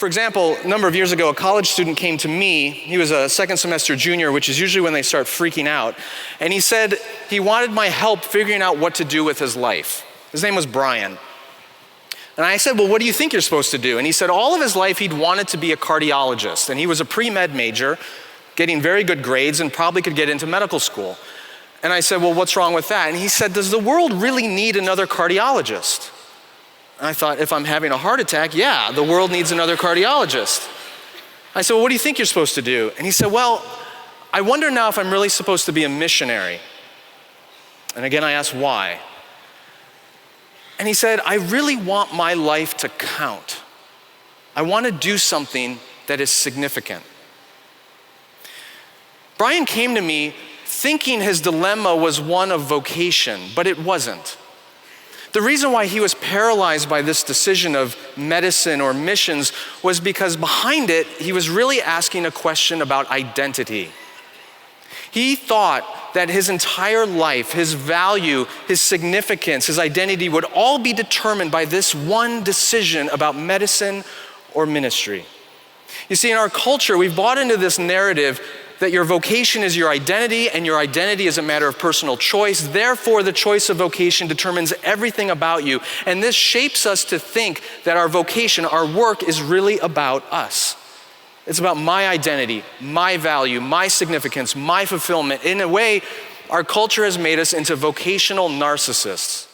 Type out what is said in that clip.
For example, a number of years ago, a college student came to me. He was a second semester junior, which is usually when they start freaking out. And he said he wanted my help figuring out what to do with his life. His name was Brian. And I said, well, what do you think you're supposed to do? And he said all of his life he'd wanted to be a cardiologist. And he was a pre-med major, getting very good grades, and probably could get into medical school. And I said, well, what's wrong with that? And he said, does the world really need another cardiologist? And I thought, if I'm having a heart attack, yeah, the world needs another cardiologist. I said, well, what do you think you're supposed to do? And he said, well, I wonder now if I'm really supposed to be a missionary. And again, I asked why. And he said, I really want my life to count. I want to do something that is significant. Brian came to me thinking his dilemma was one of vocation, but it wasn't. The reason why he was paralyzed by this decision of medicine or missions was because behind it, he was really asking a question about identity. He thought that his entire life, his value, his significance, his identity would all be determined by this one decision about medicine or ministry. You see, in our culture, we've bought into this narrative that your vocation is your identity, and your identity is a matter of personal choice. Therefore, the choice of vocation determines everything about you. And this shapes us to think that our vocation, our work, is really about us. It's about my identity, my value, my significance, my fulfillment. In a way, our culture has made us into vocational narcissists.